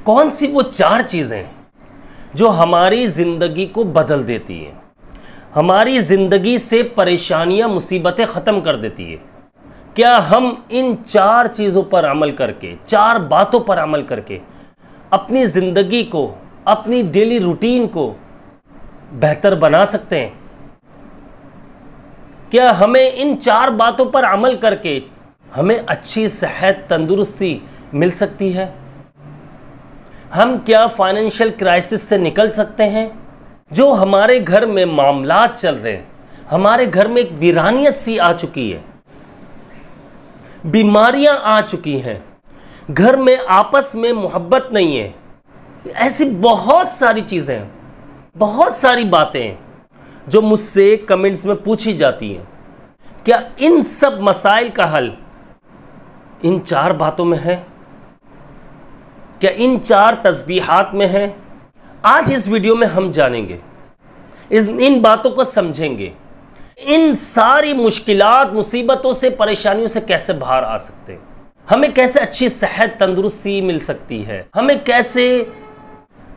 कौन सी वो चार चीज़ें जो हमारी ज़िंदगी को बदल देती हैं, हमारी ज़िंदगी से परेशानियां मुसीबतें ख़त्म कर देती है। क्या हम इन चार चीज़ों पर अमल करके, चार बातों पर अमल करके अपनी ज़िंदगी को, अपनी डेली रूटीन को बेहतर बना सकते हैं? क्या हमें इन चार बातों पर अमल करके हमें अच्छी सेहत, तंदुरुस्ती मिल सकती है? हम क्या फाइनेंशियल क्राइसिस से निकल सकते हैं? जो हमारे घर में मामलात चल रहे हैं, हमारे घर में एक वीरानियत सी आ चुकी है, बीमारियां आ चुकी हैं, घर में आपस में मोहब्बत नहीं है, ऐसी बहुत सारी चीज़ें हैं, बहुत सारी बातें हैं जो मुझसे कमेंट्स में पूछी जाती हैं। क्या इन सब मसाइल का हल इन चार बातों में है? क्या इन चार तस्बीहात में है? आज इस वीडियो में हम जानेंगे, इन बातों को समझेंगे, इन सारी मुश्किलात, मुसीबतों से, परेशानियों से कैसे बाहर आ सकते हैं, हमें कैसे अच्छी सेहत, तंदुरुस्ती मिल सकती है, हमें कैसे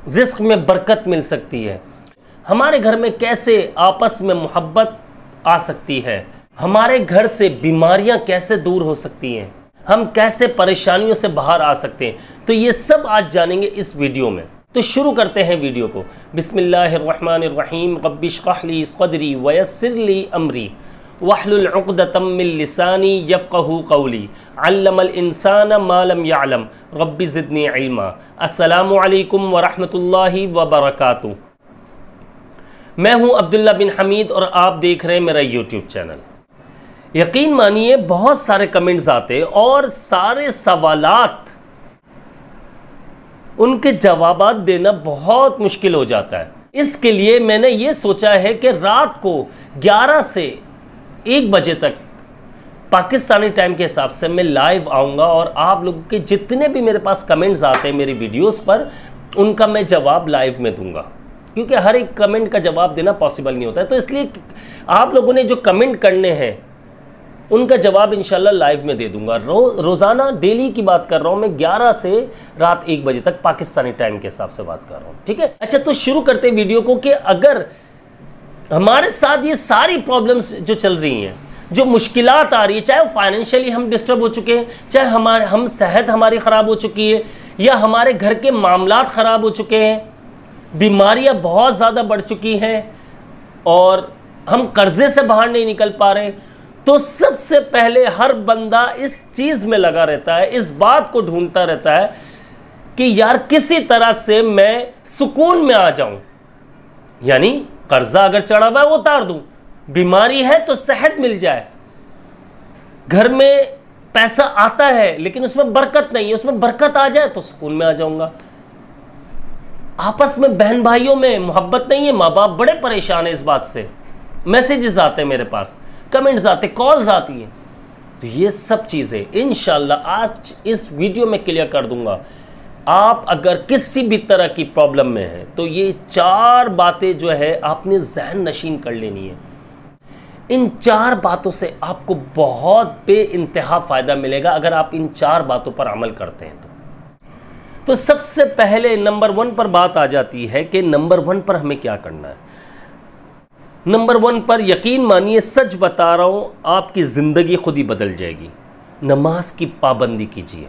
रिस्क में बरकत मिल सकती है, हमारे घर में कैसे आपस में मोहब्बत आ सकती है, हमारे घर से बीमारियां कैसे दूर हो सकती हैं, हम कैसे परेशानियों से बाहर आ सकते हैं। तो ये सब आज जानेंगे इस वीडियो में। तो शुरू करते हैं वीडियो को। बिस्मिल्लाहिर्रहमानिर्रहीम। रब्बिश्रह ली सदरी वयस्सिर ली अमरी वहलुल उक़दतम मिन लिसानी यफ़क़हू क़ौली अल्लमल इंसाना मा लम यअलम रब्बि ज़िदनी इल्मा। अस्सलामु अलैकुम व रहमतुल्लाहि व बरकातुहू। मैं हूं अब्दुल्ला बिन हमीद और आप देख रहे हैं मेरा यूट्यूब चैनल। यकीन मानिए बहुत सारे कमेंट्स आते हैं और सारे सवालात, उनके जवाबात देना बहुत मुश्किल हो जाता है। इसके लिए मैंने ये सोचा है कि रात को 11 से 1 बजे तक पाकिस्तानी टाइम के हिसाब से मैं लाइव आऊँगा और आप लोगों के जितने भी मेरे पास कमेंट्स आते हैं मेरी वीडियोस पर, उनका मैं जवाब लाइव में दूंगा, क्योंकि हर एक कमेंट का जवाब देना पॉसिबल नहीं होता है। तो इसलिए आप लोगों ने जो कमेंट करने हैं उनका जवाब इंशाल्लाह लाइव में दे दूंगा। रोज़ाना डेली की बात कर रहा हूं मैं, 11 से रात 1 बजे तक पाकिस्तानी टाइम के हिसाब से बात कर रहा हूं, ठीक है। अच्छा, तो शुरू करते हैं वीडियो को कि अगर हमारे साथ ये सारी प्रॉब्लम्स जो चल रही हैं, जो मुश्किलात आ रही है, चाहे फाइनेंशियली हम डिस्टर्ब हो चुके हैं, चाहे हम सेहत हमारी ख़राब हो चुकी है, या हमारे घर के मामलात ख़राब हो चुके हैं, बीमारियां बहुत ज़्यादा बढ़ चुकी हैं और हम कर्जे से बाहर नहीं निकल पा रहे, तो सबसे पहले हर बंदा इस चीज़ में लगा रहता है, इस बात को ढूंढता रहता है कि यार किसी तरह से मैं सुकून में आ जाऊं। यानी कर्जा अगर चढ़ा हुआ है वो उतार दूं, बीमारी है तो सेहत मिल जाए, घर में पैसा आता है लेकिन उसमें बरकत नहीं है, उसमें बरकत आ जाए तो सुकून में आ जाऊंगा। आपस में बहन भाइयों में मोहब्बत नहीं है, माँ बाप बड़े परेशान है इस बात से, मैसेजेस आते हैं मेरे पास, कमेंट्स आते, कॉल्स आती हैं। तो ये सब चीज़ें इंशाल्लाह आज इस वीडियो में क्लियर कर दूंगा। आप अगर किसी भी तरह की प्रॉब्लम में हैं तो ये चार बातें जो है आपने जहन नशीन कर लेनी है। इन चार बातों से आपको बहुत बेइंतहा फ़ायदा मिलेगा अगर आप इन चार बातों पर अमल करते हैं तो सबसे पहले नंबर 1 पर बात आ जाती है कि नंबर 1 पर हमें क्या करना है। नंबर 1 पर यकीन मानिए, सच बता रहा हूँ, आपकी ज़िंदगी खुद ही बदल जाएगी। नमाज की पाबंदी कीजिए।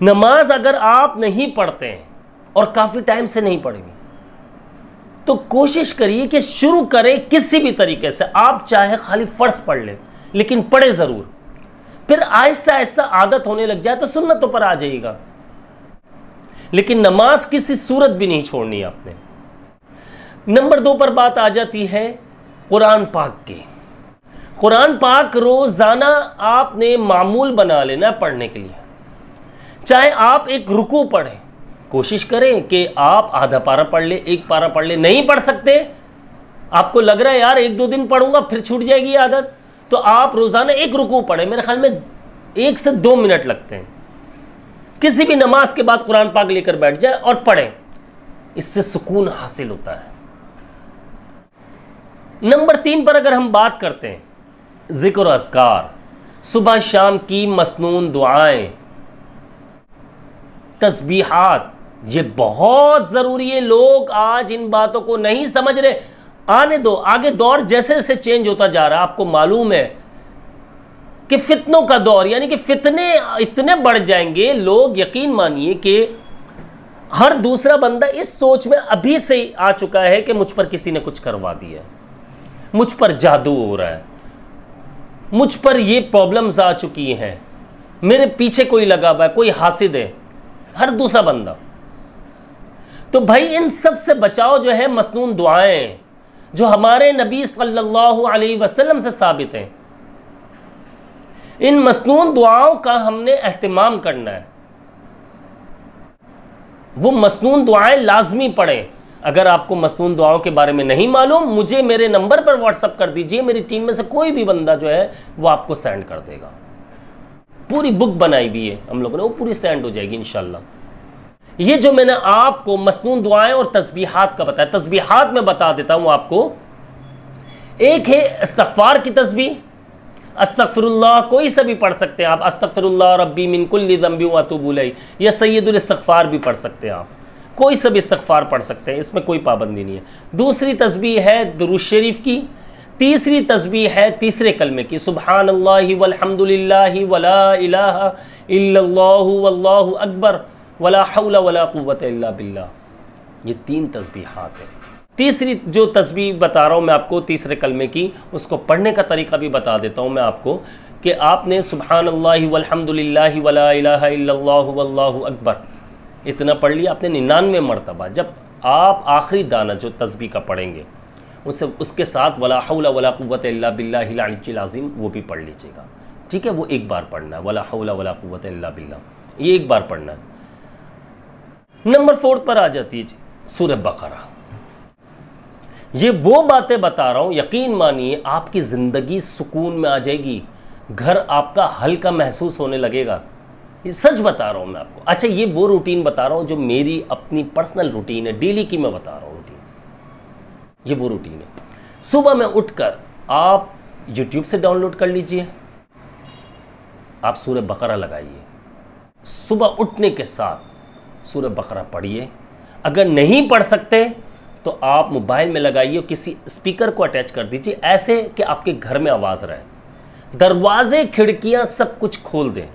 नमाज अगर आप नहीं पढ़ते हैं और काफ़ी टाइम से नहीं पढ़ेंगे तो कोशिश करिए कि शुरू करें किसी भी तरीके से। आप चाहे खाली फ़र्ज पढ़ लें लेकिन पढ़े ज़रूर, फिर आहिस्ता आहिस्ता आदत होने लग जाए तो सुन्नतों पर आ जाइएगा। लेकिन नमाज किसी सूरत भी नहीं छोड़नी आपने। नंबर 2 पर बात आ जाती है कुरान पाक की। कुरान पाक रोज़ाना आपने मामूल बना लेना पढ़ने के लिए। चाहे आप एक रुकू पढ़ें, कोशिश करें कि आप आधा पारा पढ़ ले, 1 पारा पढ़ ले। नहीं पढ़ सकते, आपको लग रहा है यार 1-2 दिन पढ़ूंगा फिर छूट जाएगी आदत, तो आप रोज़ाना एक रुकू पढ़ें। मेरे ख्याल में 1 से 2 मिनट लगते हैं। किसी भी नमाज के बाद कुरान पाक लेकर बैठ जाए और पढ़ें, इससे सुकून हासिल होता है। नंबर 3 पर अगर हम बात करते हैं, जिक्र और अज़कार, सुबह शाम की मसनून दुआएं, तस्बीहात, ये बहुत ज़रूरी है। लोग आज इन बातों को नहीं समझ रहे। आने दो, आगे दौर जैसे जैसे चेंज होता जा रहा है, आपको मालूम है कि फितनों का दौर, यानी कि फितने इतने बढ़ जाएंगे। लोग यकीन मानिए कि हर दूसरा बंदा इस सोच में अभी से आ चुका है कि मुझ पर किसी ने कुछ करवा दिया, मुझ पर जादू हो रहा है, मुझ पर ये प्रॉब्लम्स आ चुकी हैं, मेरे पीछे कोई लगा हुआ है, कोई हासिद है, हर दूसरा बंदा। तो भाई इन सब से बचाव जो है मसनून दुआएं, जो हमारे नबी सल्लल्लाहु अलैहि वसल्लम से साबित हैं, इन मसनून दुआओं का हमने एहतिमाम करना है। वो मसनून दुआएं लाजमी पढ़ें। अगर आपको मसनून दुआओं के बारे में नहीं मालूम, मुझे मेरे नंबर पर व्हाट्सअप कर दीजिए, मेरी टीम में से कोई भी बंदा जो है वो आपको सेंड कर देगा। पूरी बुक बनाई हुई है हम लोगों ने, वो पूरी सेंड हो जाएगी इंशाल्लाह। ये जो मैंने आपको मसनून दुआएं और तस्बीहात का बताया, तस्बीहात में बता देता हूं आपको। एक है इस्तग़फ़ार की तस्बीह, अस्तग़फ़िरुल्लाह, कोई सा भी पढ़ सकते हैं आप, अस्तग़फ़िरुल्लाह रब्बी मिन कुल्ली ज़ंबि व अतूबु इलैह, या सय्यदुल इस्तग़फ़ार भी पढ़ सकते हैं आप, कोई सा भी इस्तग़फ़ार पढ़ सकते हैं, इसमें कोई पाबंदी नहीं है। दूसरी तस्बीह है दुरूद शरीफ की। तीसरी तस्बीह है तीसरे कलमे की, सुब्हानल्लाहि वल्हम्दुलिल्लाहि वला इलाहा इल्लल्लाहु वल्लाहु अकबर वला हौला वला कुव्वता इल्ला बिल्लाह। ये 3 तस्बीहात हैं। तीसरी जो तस्बीह बता रहा हूँ मैं आपको तीसरे कलमे की, उसको पढ़ने का तरीका भी बता देता हूँ मैं आपको, कि आपने सुब्हानल्लाहि वल्हम्दुलिल्लाहि वला इलाहा इल्लल्लाहु वल्लाहु अकबर इतना पढ़ लिया आपने 99 मरतबा। जब आप आखिरी दाना जो तस्बीह का पढ़ेंगे उसके साथ वला हौला वला कुव्वता इल्ला बिल्लाहिल अलिय्यिल अज़ीम वो भी पढ़ लीजिएगा, ठीक है। वो एक बार पढ़ना है, वला हौला वला कुव्वता इल्ला बिल्लाह, ये एक बार पढ़ना है। नंबर 4 पर आ जाती है सूरह बकरा। ये वो बातें बता रहा हूं, यकीन मानिए आपकी ज़िंदगी सुकून में आ जाएगी, घर आपका हल्का महसूस होने लगेगा। ये सच बता रहा हूं मैं आपको। अच्छा, ये वो रूटीन बता रहा हूं जो मेरी अपनी पर्सनल रूटीन है, डेली की मैं बता रहा हूं रूटीन। ये वो रूटीन है। सुबह में उठकर आप यूट्यूब से डाउनलोड कर लीजिए, आप सूरह बकरा लगाइए, सुबह उठने के साथ सूरह बकरा पढ़िए। अगर नहीं पढ़ सकते तो आप मोबाइल में लगाइए, किसी स्पीकर को अटैच कर दीजिए ऐसे कि आपके घर में आवाज़ रहे। दरवाजे खिड़कियां सब कुछ खोल दें,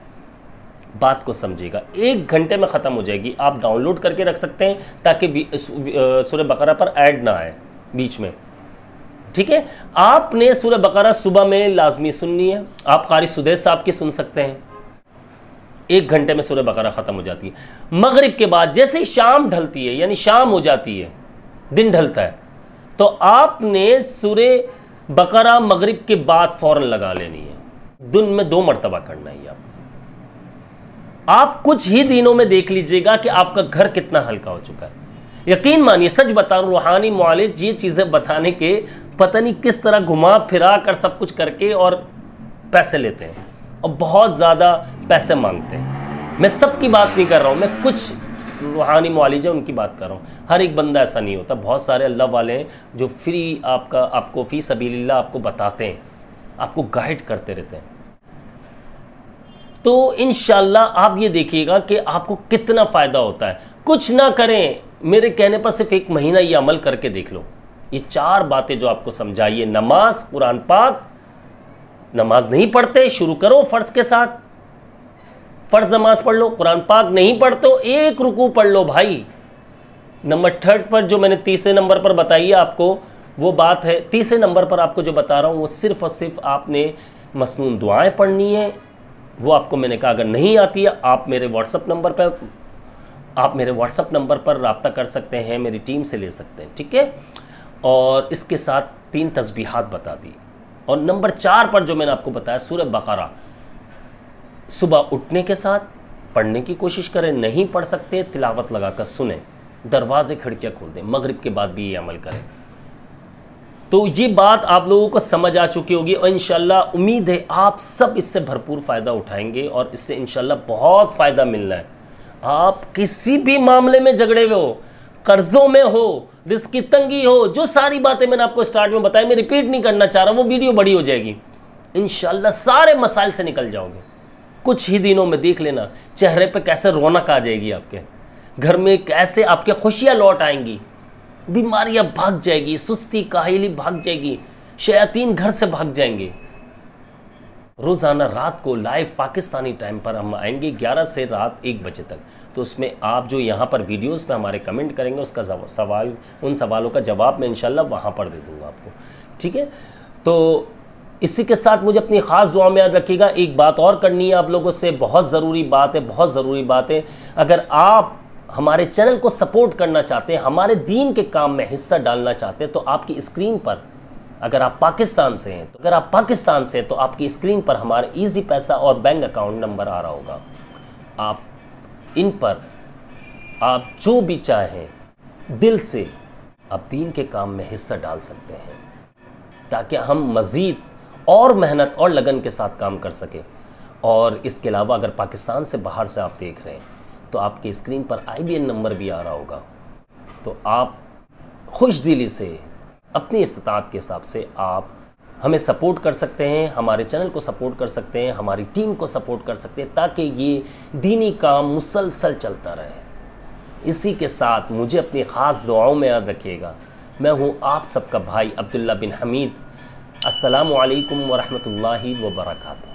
बात को समझिएगा। 1 घंटे में ख़त्म हो जाएगी। आप डाउनलोड करके रख सकते हैं ताकि सूरह बकरा पर ऐड ना आए बीच में, ठीक है। आपने सूरह बकरा सुबह में लाजमी सुननी है। आप कारी सुदैस साहब की सुन सकते हैं, 1 घंटे में सूरह बकरा ख़त्म हो जाती है। मगरिब के बाद जैसे ही शाम ढलती है, यानी शाम हो जाती है, दिन ढलता है, तो आपने सूरह बकरा मगरिब के बाद फ़ौरन लगा लेनी है। दिन में 2 मरतबा करना है आपको। आप कुछ ही दिनों में देख लीजिएगा कि आपका घर कितना हल्का हो चुका है। यकीन मानिए, सच बता रहा हूं, रूहानी मुआलिज ये चीज़ें बताने के पता नहीं किस तरह घुमा फिरा कर सब कुछ करके और पैसे लेते हैं और बहुत ज़्यादा पैसे मांगते हैं। मैं सबकी बात नहीं कर रहा हूँ, मैं कुछ रूहानी मुआलिज है उनकी बात कर रहा हूँ। हर एक बंदा ऐसा नहीं होता। बहुत सारे अल्लाह वाले हैं जो फ्री आपको फ़ी सबीलिल्लाह आपको बताते हैं, आपको गाइड करते रहते हैं। तो इंशाल्लाह आप ये देखिएगा कि आपको कितना फ़ायदा होता है। कुछ ना करें, मेरे कहने पर सिर्फ 1 महीना ये अमल करके देख लो। ये 4 बातें जो आपको समझाइए, नमाज, कुरान पाक, नमाज नहीं पढ़ते शुरू करो फ़र्ज के साथ, फ़र्ज नमाज पढ़ लो। कुरान पाक नहीं पढ़ते हो 1 रुकू पढ़ लो भाई। नंबर 3 पर जो मैंने तीसरे नंबर पर बताई है आपको, वो बात है तीसरे नंबर पर आपको जो बता रहा हूँ वो सिर्फ़ और सिर्फ आपने मसनून दुआएं पढ़नी है। वो आपको मैंने कहा अगर नहीं आती है आप मेरे व्हाट्सअप नंबर पर रब्ता कर सकते हैं, मेरी टीम से ले सकते हैं, ठीक है। और इसके साथ 3 तस्बीहात बता दी। और नंबर 4 पर जो मैंने आपको बताया सूरह बकरा सुबह उठने के साथ पढ़ने की कोशिश करें। नहीं पढ़ सकते तिलावत लगाकर सुने, दरवाजे खिड़कियाँ खोल दें। मगरिब के बाद भी ये अमल करें। तो ये बात आप लोगों को समझ आ चुकी होगी और इंशाल्लाह उम्मीद है आप सब इससे भरपूर फ़ायदा उठाएंगे और इससे इंशाल्लाह बहुत फ़ायदा मिलना है। आप किसी भी मामले में झगड़े हुए हो, कर्ज़ों में हो, रिस्क की तंगी हो, जो सारी बातें मैंने आपको स्टार्ट में बताई, मैं रिपीट नहीं करना चाह रहा, वो वीडियो बड़ी हो जाएगी। इंशाल्लाह सारे मसाइल से निकल जाओगे। कुछ ही दिनों में देख लेना चेहरे पे कैसे रौनक आ जाएगी, आपके घर में कैसे आपके खुशियाँ लौट आएंगी, बीमारियाँ भाग जाएगी, सुस्ती काहिली भाग जाएगी, शयातीन घर से भाग जाएंगे। रोज़ाना रात को लाइव पाकिस्तानी टाइम पर हम आएंगे 11 से रात 1 बजे तक। तो उसमें आप जो यहाँ पर वीडियोस पे हमारे कमेंट करेंगे उसका सवाल, उन सवालों का जवाब मैं इंशाल्लाह वहाँ पर दे दूँगा आपको, ठीक है। तो इसी के साथ मुझे अपनी ख़ास दुआ में याद रखिएगा। एक बात और करनी है आप लोगों से, बहुत ज़रूरी बात है, बहुत ज़रूरी बात है। अगर आप हमारे चैनल को सपोर्ट करना चाहते हैं, हमारे दीन के काम में हिस्सा डालना चाहते हैं, तो आपकी स्क्रीन पर, अगर आप पाकिस्तान से हैं तो आपकी स्क्रीन पर हमारा इजी पैसा और बैंक अकाउंट नंबर आ रहा होगा। आप इन पर आप जो भी चाहें दिल से आप दीन के काम में हिस्सा डाल सकते हैं, ताकि हम मज़ीद और मेहनत और लगन के साथ काम कर सकें। और इसके अलावा अगर पाकिस्तान से बाहर से आप देख रहे हैं तो आपकी स्क्रीन पर IBN नंबर भी आ रहा होगा। तो आप खुश दिली से अपनी इस्तात के हिसाब से आप हमें सपोर्ट कर सकते हैं, हमारे चैनल को सपोर्ट कर सकते हैं, हमारी टीम को सपोर्ट कर सकते हैं, ताकि ये दीनी काम मुसलसल चलता रहे। इसी के साथ मुझे अपनी ख़ास दुआओं में याद रखिएगा। मैं हूँ आप सबका भाई अब्दुल्ला बिन हमीद। अस्सलामु अलैकुम व रहमतुल्लाहि व बरकातुहू।